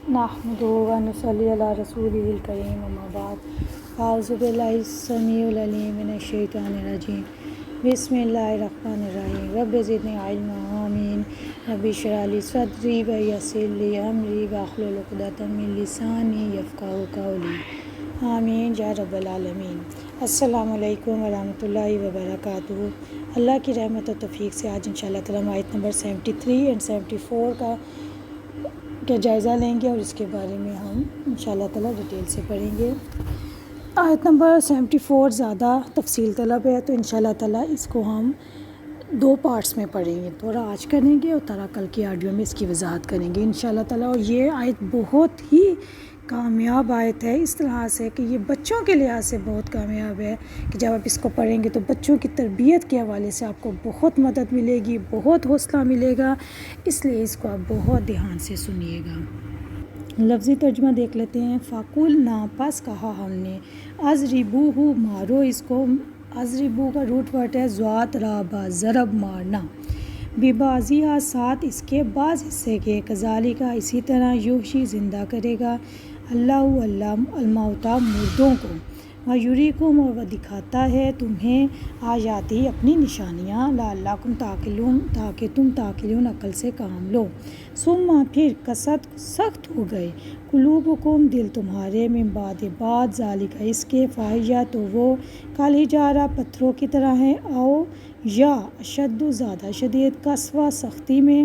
نحمدہ و نصلی علی رسولہ الکریم اما بعد اعوذ باللہ السمیع العلیم من الشیطان الرجیم بسم اللہ الرحمن الرحیم رب زدنی علما آمین رب اشرح لی صدری ویسر لی امری واحلل عقدۃ من لسانی یفقہوا قولی آمین یا رب العالمین۔ السلام علیکم ورحمۃ اللہ وبرکاتہ۔ اللہ کی رحمت و توفیق سے آج انشاءاللہ تعالیٰ آیت نمبر 73 اور 74 کا جائزہ لیں گے اور اس کے بارے میں ہم انشاءاللہ تعالیٰ ڈیٹیل سے پڑھیں گے۔ آیت نمبر 74 زیادہ تفصیل طلب ہے، تو انشاءاللہ تعالیٰ اس کو ہم 2 پارٹس میں پڑھیں گے، تھوڑا آج کریں گے اور تھوڑا کل کی آڈیو میں اس کی وضاحت کریں گے انشاءاللہ تعالیٰ۔ اور یہ آیت بہت ہی کامیاب آیت ہے اس طرح سے کہ یہ بچوں کے لحاظ سے بہت کامیاب ہے کہ جب آپ اس کو پڑھیں گے تو بچوں کی تربیت کے حوالے سے آپ کو بہت مدد ملے گی، بہت حوصلہ ملے گا، اس لیے اس کو آپ بہت دھیان سے سنیے گا۔ لفظی ترجمہ دیکھ لیتے ہیں۔ فَقُلْ نا پس کہا ہم نے، اضربوہ مارو اس کو۔ اضربو کا روٹ ورڈ ہے ضاد رابا، ضرب مارنا، ببعضھا ساتھ اس کے بعض حصے کے، کذالک اسی طرح یحیی زندہ کرے گا اللہ الموتیٰ مردوں کو، ویریکم اور وہ دکھاتا ہے تمہیں آیاتی اپنی نشانیاں، لعلکم تعقلون تاکہ تم تعقلون عقل سے کام لو، ثم پھر قست سخت ہو گئے، قلوبکم دل تمہارے، من بعد ذالک اس کے، فہی تو وہ کالحجارہ پتھروں کی طرح ہیں، او یا اشد زیادہ شدید، قسوہ سختی میں،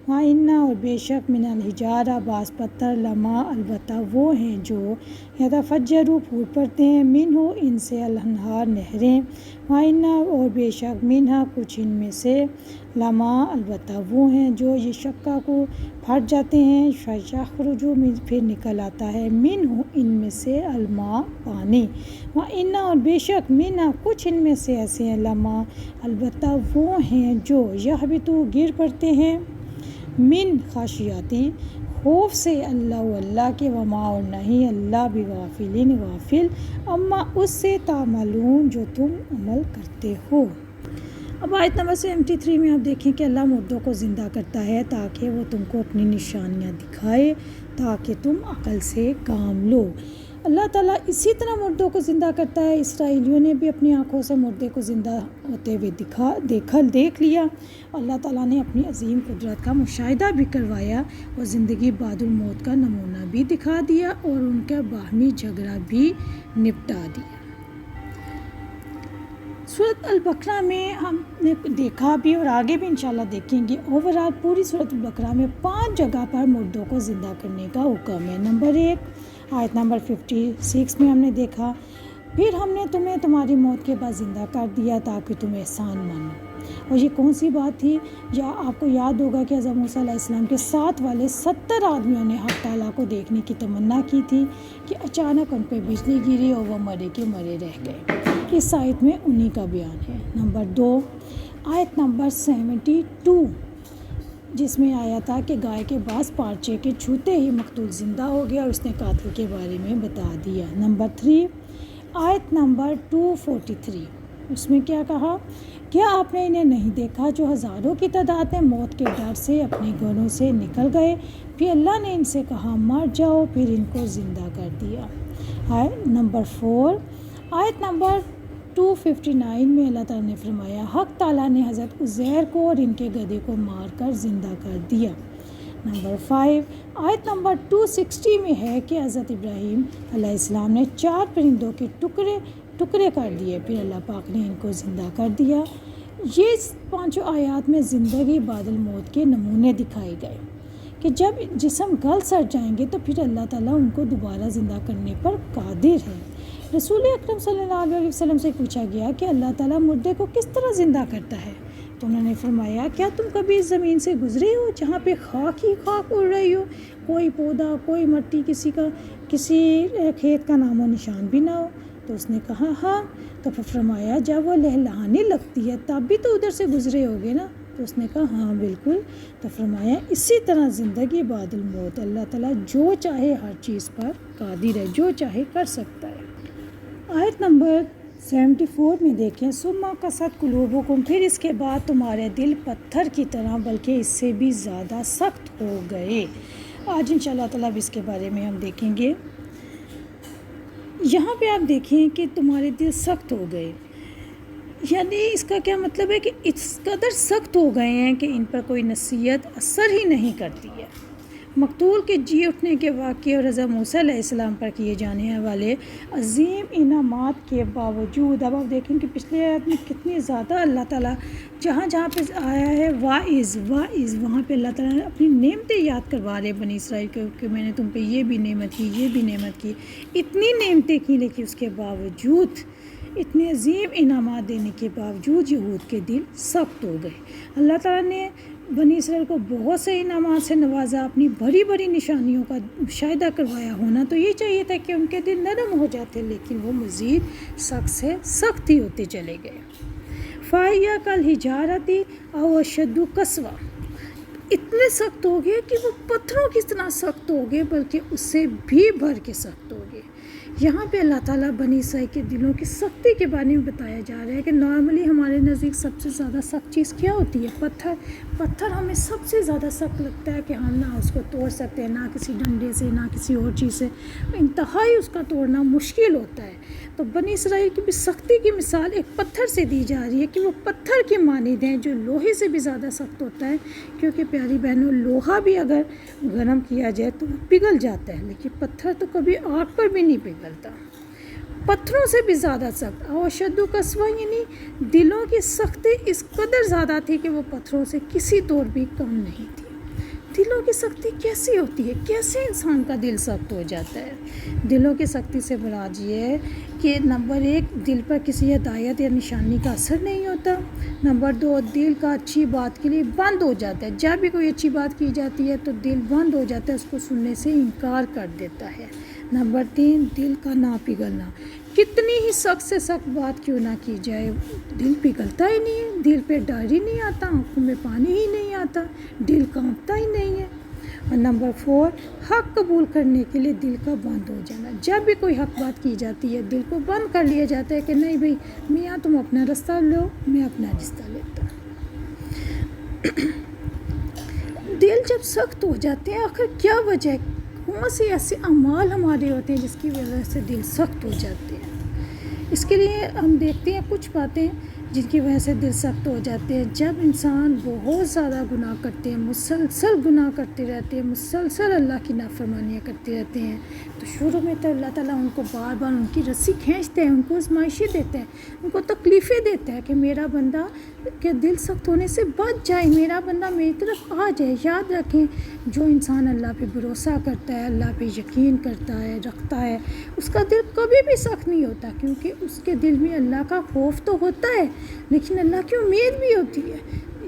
وَإِنَّ اور بے شک من الحجارہ بعض پتھر، لما البتہ وہ ہیں جو یتفجر پھوٹ پڑتے ہیں، منہ ان سے الانہار نہریں، وَإِنَّ اور بے شک منہا کچھ ان میں سے، لما البتہ وہ ہیں جو یہ شقہ کو پھٹ جاتے ہیں، فیخرج پھر نکل آتا ہے، منہ ان میں سے الماء پانی، وَإِنَّ اور بے شک منہا کچھ ان میں سے ایسے ہیں، لما البتہ وہ ہیں جو یہبط گر پڑتے ہیں، من خشیاتی خوف سے اللہ کے، وما اور نہیں اللہ بغافلین غافل، اما اس سے تعملون جو تم عمل کرتے ہو۔ اب آیت نمبر 73 میں آپ دیکھیں کہ اللہ مردوں کو زندہ کرتا ہے تاکہ وہ تم کو اپنی نشانیاں دکھائے، تاکہ تم عقل سے کام لو۔ اللہ تعالیٰ اسی طرح مردوں کو زندہ کرتا ہے۔ اسرائیلیوں نے بھی اپنی آنکھوں سے مردے کو زندہ ہوتے ہوئے دیکھ لیا۔ اللہ تعالیٰ نے اپنی عظیم قدرت کا مشاہدہ بھی کروایا اور زندگی بعد الموت کا نمونہ بھی دکھا دیا اور ان کا باہمی جھگڑا بھی نپٹا دیا۔ سورۃ البقرہ میں ہم نے دیکھا بھی اور آگے بھی انشاءاللہ دیکھیں گے، اوورآل پوری سورۃ البقرہ میں 5 جگہ پر مردوں کو زندہ کرنے کا حکم ہے۔ نمبر 1 آیت نمبر 56 میں ہم نے دیکھا، پھر ہم نے تمہیں تمہاری موت کے بعد زندہ کر دیا تاکہ تم احسان مانو۔ اور یہ کون سی بات تھی؟ یا آپ کو یاد ہوگا کہ حضرت موسیٰ علیہ السلام کے ساتھ والے 70 آدمیوں نے حق تعالیٰ کو دیکھنے کی تمنا کی تھی کہ اچانک ان پہ بجلی گری اور وہ مرے کے مرے رہ گئے۔ اس آیت میں انہی کا بیان ہے۔ نمبر 2 آیت نمبر 72 جس میں آیا تھا کہ گائے کے بعض پارچے کے چھوتے ہی مقتول زندہ ہو گیا اور اس نے قاتل کے بارے میں بتا دیا۔ نمبر 3 آیت نمبر 243 اس میں کیا کہا؟ کیا آپ نے انہیں نہیں دیکھا جو ہزاروں کی تعداد میں موت کے ڈر سے اپنے گھروں سے نکل گئے، پھر اللہ نے ان سے کہا مر جاؤ، پھر ان کو زندہ کر دیا۔ نمبر 4 آیت نمبر 259 میں اللہ تعالیٰ نے فرمایا حق تعالیٰ نے حضرت عزیر کو اور ان کے گدھے کو مار کر زندہ کر دیا۔ نمبر 5 آیت نمبر 260 میں ہے کہ حضرت ابراہیم علیہ السلام نے 4 پرندوں کے ٹکڑے کر دیے، پھر اللہ پاک نے ان کو زندہ کر دیا۔ یہ 5 آیات میں زندگی بعد الموت کے نمونے دکھائے گئے کہ جب جسم گل سڑ جائیں گے تو پھر اللہ تعالیٰ ان کو دوبارہ زندہ کرنے پر قادر ہے۔ رسول اکرم صلی اللہ علیہ وسلم سے پوچھا گیا کہ اللہ تعالیٰ مردے کو کس طرح زندہ کرتا ہے، تو انہوں نے فرمایا کیا تم کبھی اس زمین سے گزرے ہو جہاں پہ خاک ہی خاک اڑ رہی ہو، کوئی پودا کوئی مٹی، کسی کھیت کا نام و نشان بھی نہ ہو؟ تو اس نے کہا ہاں۔ تو پھر فرمایا جب وہ لہلہانے لگتی ہے تب بھی تو ادھر سے گزرے ہوگے نا؟ تو اس نے کہا ہاں بالکل۔ تو فرمایا اسی طرح زندگی بعد الموت اللہ تعالیٰ جو چاہے ہر چیز پر قادر ہے، جو چاہے کر سکتا ہے۔ آیت نمبر 74 میں دیکھیں ثم قست قلوبکم پھر اس کے بعد تمہارے دل پتھر کی طرح بلکہ اس سے بھی زیادہ سخت ہو گئے، آج انشاءاللہ تعالیٰ اب اس کے بارے میں ہم دیکھیں گے۔ یہاں پہ آپ دیکھیں کہ تمہارے دل سخت ہو گئے، یعنی اس کا کیا مطلب ہے کہ اس قدر سخت ہو گئے ہیں کہ ان پر کوئی نصیحت اثر ہی نہیں کرتی ہے۔ مقتول کے جی اٹھنے کے واقعے اور حضرت موسیٰ علیہ السلام پر کیے جانے والے عظیم انعامات کے باوجود اب آپ دیکھیں کہ پچھلے آیت میں کتنی زیادہ اللہ تعالیٰ جہاں جہاں پہ آیا ہے واعظ وہاں پہ اللہ تعالیٰ نے اپنی نعمتیں یاد کروا رہے بنی اسرائیل کو کہ میں نے تم پہ یہ بھی نعمت کی، یہ بھی نعمت کی، اتنی نعمتیں کی، لیکن اس کے باوجود اتنے عظیم انعامات دینے کے باوجود یہود کے دل سخت ہو گئے۔ اللہ تعالیٰ نے بنی اسرائیل کو بہت سے انعامات سے نوازا، اپنی بڑی بڑی نشانیوں کا مشاہدہ کروایا، ہونا تو یہ چاہیے تھا کہ ان کے دل نرم ہو جاتے، لیکن وہ مزید سخت سے سخت ہی ہوتے چلے گئے۔ فَإِذَا كَالْحِجَارَةِ أَوْ أَشَدُّ قَسْوَةً، اتنے سخت ہو گئے کہ وہ پتھروں کی طرح سخت ہو گئے، بلکہ اس سے بھی بڑھ کے سخت ہو گئے۔ یہاں پہ اللہ تعالیٰ بنی اسرائیل کے دلوں کی سختی کے بارے میں بتایا جا رہا ہے کہ نارملی ہمارے نزدیک سب سے زیادہ سخت چیز کیا ہوتی ہے؟ پتھر ہمیں سب سے زیادہ سخت لگتا ہے کہ ہم نہ اس کو توڑ سکتے ہیں، نہ کسی ڈنڈے سے، نہ کسی اور چیز سے، انتہائی اس کا توڑنا مشکل ہوتا ہے۔ تو بنی اسرائیل کی بھی سختی کی مثال ایک پتھر سے دی جا رہی ہے کہ وہ پتھر کی مانند ہیں جو لوہے سے بھی زیادہ سخت ہوتا ہے، کیونکہ پیاری بہنوں لوہا بھی اگر گرم کیا جائے تو وہ پگھل جاتا ہے، لیکن پتھر تو کبھی آگ پر بھی نہیں پگھلتا، پتھروں سے بھی زیادہ سخت۔ اور شد و قسوہ یعنی دلوں کی سختی اس قدر زیادہ تھی کہ وہ پتھروں سے کسی طور بھی کم نہیں تھی۔ دلوں کی سختی کیسی ہوتی ہے؟ کیسے انسان کا دل سخت ہو جاتا ہے؟ دلوں کی سختی سے مراد یہ ہے کہ نمبر 1 دل پر کسی ہدایت یا نشانی کا اثر نہیں ہوتا، نمبر 2 دل کا اچھی بات کے لیے بند ہو جاتا ہے، جب بھی کوئی اچھی بات کی جاتی ہے تو دل بند ہو جاتا ہے، اس کو سننے سے انکار کر دیتا ہے، نمبر 3 دل کا نہ پگھلنا، کتنی ہی سخت سے سخت بات کیوں نہ کی جائے دل پگھلتا ہی نہیں ہے، دل پہ ڈر ہی نہیں آتا، آنکھوں میں پانی ہی نہیں آتا، دل کانپتا ہی نہیں ہے، اور نمبر 4 حق قبول کرنے کے لیے دل کا بند ہو جانا، جب بھی کوئی حق بات کی جاتی ہے دل کو بند کر لیا جاتا ہے کہ نہیں بھائی میاں تم اپنا رستہ لو، میں اپنا رستہ لیتا ہوں۔ دل جب سخت ہو جاتے ہیں آخر کیا وجہ ہے؟ کون سے ایسے اعمال ہمارے ہوتے ہیں جس کی وجہ سے دل سخت ہو جاتے ہیں؟ اس کے لیے ہم دیکھتے ہیں کچھ باتیں جن کی وجہ سے دل سخت ہو جاتے ہیں۔ جب انسان بہت زیادہ گناہ کرتے ہیں، مسلسل گناہ کرتے رہتے ہیں، مسلسل اللہ کی نافرمانیاں کرتے رہتے ہیں، تو شروع میں تو اللہ تعالیٰ ان کو بار بار ان کی رسی کھینچتے ہیں، ان کو آزمائشیں دیتے ہیں، ان کو تکلیفیں دیتے ہیں کہ میرا بندہ کہ دل سخت ہونے سے بچ جائے، میرا بندہ میری طرف آ جائے۔ یاد رکھیں جو انسان اللہ پہ بھروسہ کرتا ہے، اللہ پہ یقین کرتا ہے، رکھتا ہے، اس کا دل کبھی بھی سخت نہیں ہوتا، کیونکہ اس کے دل میں اللہ کا خوف تو ہوتا ہے لیکن اللہ کی امید بھی ہوتی ہے،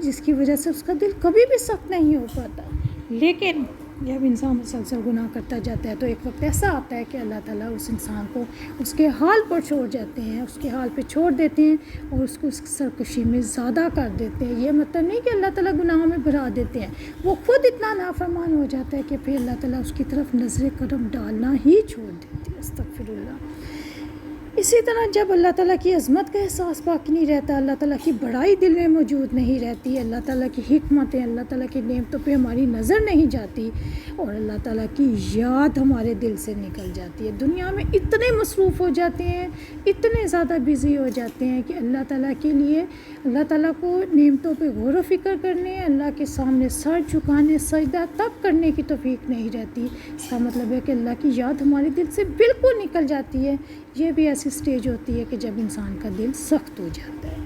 جس کی وجہ سے اس کا دل کبھی بھی سخت نہیں ہو پاتا۔ لیکن جب انسان مسلسل گناہ کرتا جاتا ہے تو ایک وقت ایسا آتا ہے کہ اللہ تعالیٰ اس انسان کو اس کے حال پر چھوڑ جاتے ہیں، اس کے حال پہ چھوڑ دیتے ہیں اور اس کو اس سرکشی میں زیادہ کر دیتے ہیں۔ یہ مطلب نہیں کہ اللہ تعالیٰ گناہوں میں بھرا دیتے ہیں، وہ خود اتنا نافرمان ہو جاتا ہے کہ پھر اللہ تعالیٰ اس کی طرف نظر کرم ڈالنا ہی چھوڑ دیتے ہیں۔ استغفر اللہ۔ اسی طرح جب اللہ تعالیٰ کی عظمت کا احساس باقی نہیں رہتا، اللہ تعالیٰ کی بڑائی دل میں موجود نہیں رہتی، اللہ تعالیٰ کی حکمتیں، اللہ تعالیٰ کی نعمتوں پہ ہماری نظر نہیں جاتی اور اللہ تعالیٰ کی یاد ہمارے دل سے نکل جاتی ہے، دنیا میں اتنے مصروف ہو جاتے ہیں، اتنے زیادہ بزی ہو جاتے ہیں کہ اللہ تعالیٰ کے لیے، اللہ تعالیٰ کو نعمتوں پہ غور و فکر کرنے، اللہ کے سامنے سر جھکانے، سجدہ تب کرنے کی توفیق نہیں رہتی۔ اس کا مطلب ہے کہ اللہ کی یاد ہمارے دل سے بالکل نکل جاتی ہے۔ یہ بھی ایسی سٹیج ہوتی ہے کہ جب انسان کا دل سخت ہو جاتا ہے۔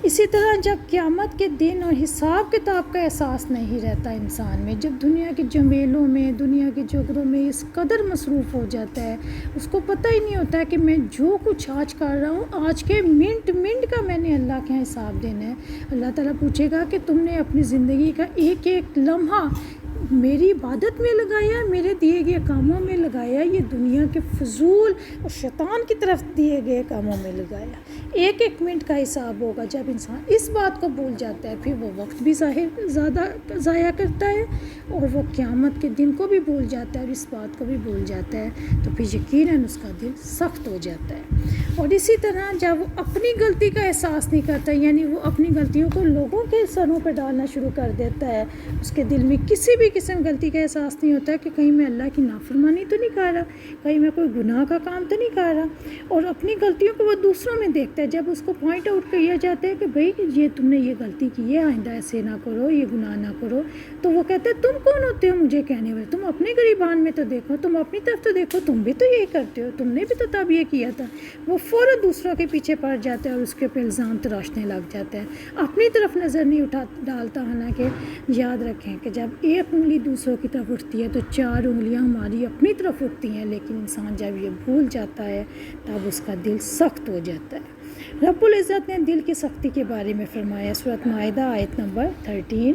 اسی طرح جب قیامت کے دن اور حساب کتاب کا احساس نہیں رہتا انسان میں، جب دنیا کے جھمیلوں میں، دنیا کے جھگڑوں میں اس قدر مصروف ہو جاتا ہے، اس کو پتہ ہی نہیں ہوتا کہ میں جو کچھ آج کر رہا ہوں، آج کے منٹ منٹ کا میں نے اللہ کے حساب دینا ہے۔ اللہ تعالیٰ پوچھے گا کہ تم نے اپنی زندگی کا ایک ایک لمحہ میری عبادت میں لگایا، میرے دیے گئے کاموں میں لگایا، یہ دنیا کے فضول اور شیطان کی طرف دیے گئے کاموں میں لگایا؟ ایک ایک منٹ کا حساب ہوگا۔ جب انسان اس بات کو بھول جاتا ہے پھر وہ وقت بھی زیادہ ضائع کرتا ہے اور وہ قیامت کے دن کو بھی بھول جاتا ہے اور اس بات کو بھی بھول جاتا ہے، تو پھر یقیناً اس کا دل سخت ہو جاتا ہے۔ اور اسی طرح جب وہ اپنی غلطی کا احساس نہیں کرتا، یعنی وہ اپنی غلطیوں کو لوگوں کے سروں پہ ڈالنا شروع کر دیتا ہے، اس کے دل میں کسی بھی اسے غلطی کا احساس نہیں ہوتا کہ کہیں میں اللہ کی نافرمانی تو نہیں کر رہا، کہیں میں کوئی گناہ کا کام تو نہیں کر رہا، اور اپنی غلطیوں کو وہ دوسروں میں دیکھتا ہے۔ جب اس کو پوائنٹ آؤٹ کیا جاتا ہے کہ بھئی یہ تم نے یہ غلطی کی ہے، آئندہ ایسے نہ کرو، یہ گناہ نہ کرو، تو وہ کہتا ہے تم کون ہوتے ہو مجھے کہنے والے، تم اپنے گریبان میں تو دیکھو، تم اپنی طرف تو دیکھو، تم بھی تو یہی کرتے ہو، تم نے بھی تو تب یہ کیا تھا۔ وہ فوراً دوسروں کے پیچھے پڑ جاتا ہے اور اس کے اوپر الزام تراشنے لگ جاتا ہے، اپنی طرف نظر نہیں ڈالتا۔ حالانکہ یاد رکھیں کہ جب ایک انگلی دوسروں کی طرف اٹھتی ہے تو 4 انگلیاں ہماری اپنی طرف اٹھتی ہیں، لیکن انسان جب یہ بھول جاتا ہے تب اس کا دل سخت ہو جاتا ہے۔ رب العزت نے دل کی سختی کے بارے میں فرمایا، سورۃ مائدہ آیت نمبر 13،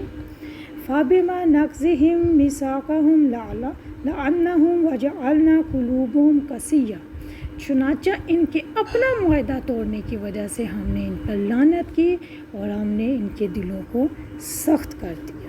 فَبِمَا نَقْضِهِمْ مِيثَاقَهُمْ لَعَنَّهُمْ وَجَعَلْنَا قُلُوبَهُمْ قَاسِيَةً، چنانچہ ان کے اپنا معاہدہ توڑنے کی وجہ سے ہم نے ان پر لعنت کی اور ہم نے ان کے دلوں کو سخت کر دیا۔